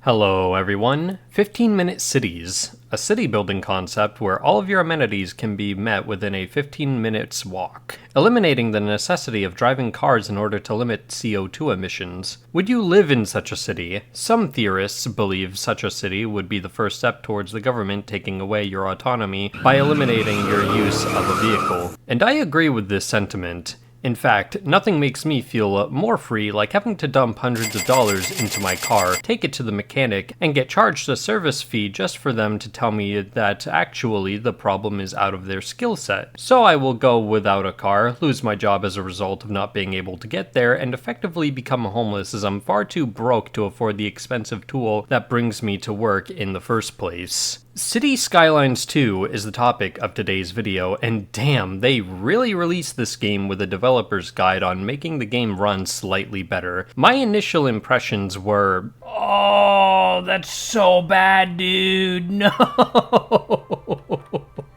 Hello everyone. 15-minute cities, a city building concept where all of your amenities can be met within a 15 minutes walk, eliminating the necessity of driving cars in order to limit CO2 emissions. Would you live in such a city? Some theorists believe such a city would be the first step towards the government taking away your autonomy by eliminating your use of a vehicle. And I agree with this sentiment. In fact, nothing makes me feel more free like having to dump hundreds of dollars into my car, take it to the mechanic, and get charged a service fee just for them to tell me that actually the problem is out of their skill set. So I will go without a car, lose my job as a result of not being able to get there, and effectively become homeless as I'm far too broke to afford the expensive tool that brings me to work in the first place. City Skylines 2 is the topic of today's video, and damn, they really released this game with a developer's guide on making the game run slightly better. My initial impressions were, oh, that's so bad, dude, no!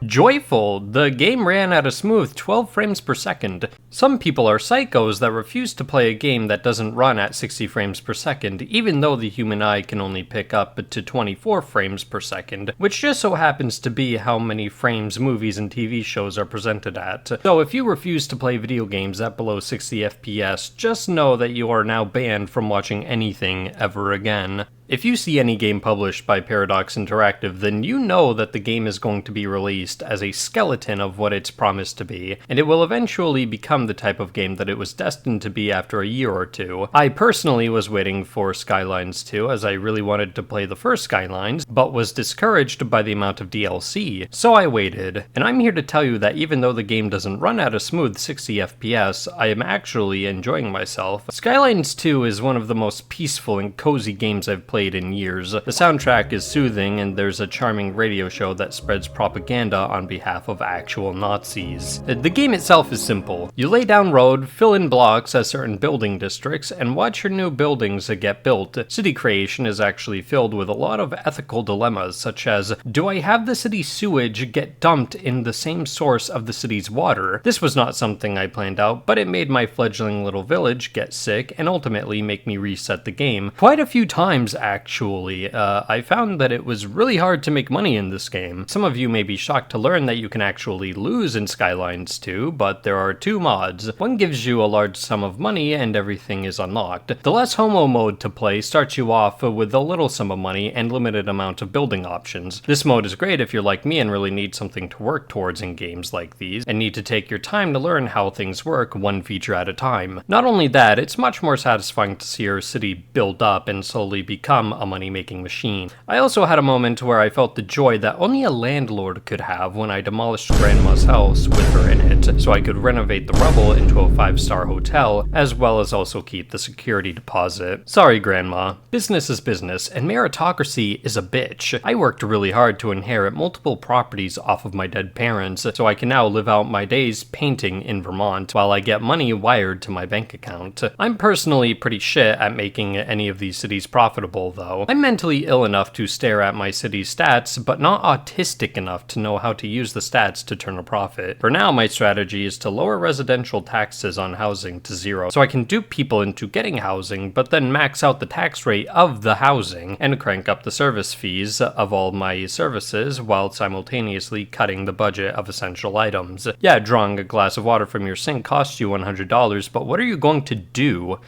Joyful, the game ran at a smooth 12 frames per second. Some people are psychos that refuse to play a game that doesn't run at 60 frames per second, even though the human eye can only pick up to 24 frames per second, which just so happens to be how many frames movies and TV shows are presented at. So if you refuse to play video games at below 60 FPS, just know that you are now banned from watching anything ever again. If you see any game published by Paradox Interactive, then you know that the game is going to be released as a skeleton of what it's promised to be, and it will eventually become the type of game that it was destined to be after a year or two. I personally was waiting for Skylines 2, as I really wanted to play the first Skylines, but was discouraged by the amount of DLC, so I waited. And I'm here to tell you that even though the game doesn't run at a smooth 60 FPS, I am actually enjoying myself. Skylines 2 is one of the most peaceful and cozy games I've played in years. The soundtrack is soothing, and there's a charming radio show that spreads propaganda on behalf of actual Nazis. The game itself is simple. You lay down road, fill in blocks as certain building districts, and watch your new buildings get built. City creation is actually filled with a lot of ethical dilemmas, such as, do I have the city's sewage get dumped in the same source of the city's water? This was not something I planned out, but it made my fledgling little village get sick and ultimately make me reset the game quite a few times. Actually, I found that it was really hard to make money in this game. Some of you may be shocked to learn that you can actually lose in Skylines 2, but there are two mods. One gives you a large sum of money and everything is unlocked. The Less Homo mode to play starts you off with a little sum of money and limited amount of building options. This mode is great if you're like me and really need something to work towards in games like these, and need to take your time to learn how things work one feature at a time. Not only that, it's much more satisfying to see your city build up and slowly become a money-making machine. I also had a moment where I felt the joy that only a landlord could have when I demolished Grandma's house with her in it, so I could renovate the rubble into a 5-star hotel, as well as also keep the security deposit. Sorry, Grandma. Business is business, and meritocracy is a bitch. I worked really hard to inherit multiple properties off of my dead parents, so I can now live out my days painting in Vermont, while I get money wired to my bank account. I'm personally pretty shit at making any of these cities profitable, though. I'm mentally ill enough to stare at my city's stats, but not autistic enough to know how to use the stats to turn a profit. For now, my strategy is to lower residential taxes on housing to 0, so I can dupe people into getting housing, but then max out the tax rate of the housing, and crank up the service fees of all my services, while simultaneously cutting the budget of essential items. Yeah, drawing a glass of water from your sink costs you $100, but what are you going to do?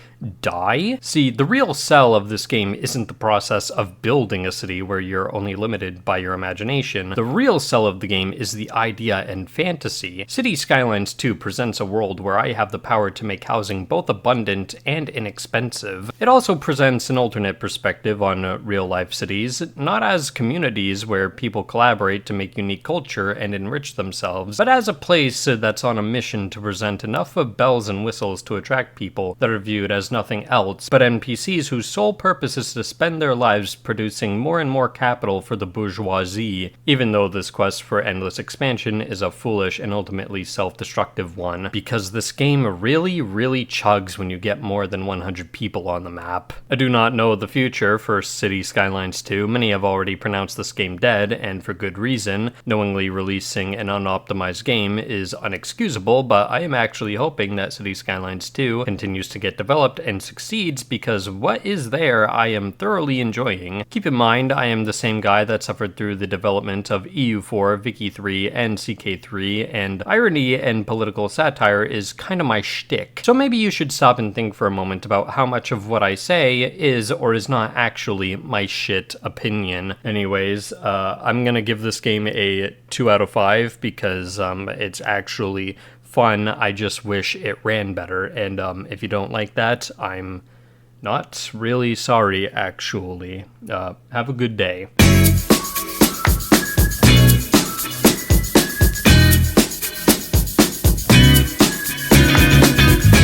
Die? See, the real sell of this game isn't the process of building a city where you're only limited by your imagination. The real sell of the game is the idea and fantasy. City Skylines 2 presents a world where I have the power to make housing both abundant and inexpensive. It also presents an alternate perspective on real-life cities, not as communities where people collaborate to make unique culture and enrich themselves, but as a place that's on a mission to present enough of bells and whistles to attract people that are viewed as nothing else but NPCs whose sole purpose is to spend their lives producing more and more capital for the bourgeoisie, even though this quest for endless expansion is a foolish and ultimately self-destructive one, because this game really chugs when you get more than 100 people on the map. I do not know the future for City Skylines 2. Many have already pronounced this game dead, and for good reason. Knowingly releasing an unoptimized game is unexcusable, but I am actually hoping that City Skylines 2 continues to get developed and succeeds, because what is there I am thoroughly enjoying. Keep in mind, I am the same guy that suffered through the development of EU4, Vicky 3, and CK3, and irony and political satire is kind of my shtick. So maybe you should stop and think for a moment about how much of what I say is or is not actually my shit opinion. Anyways, I'm gonna give this game a 2 out of 5 because it's actually fun. I just wish it ran better, and if you don't like that, I'm not really sorry, actually. Have a good day.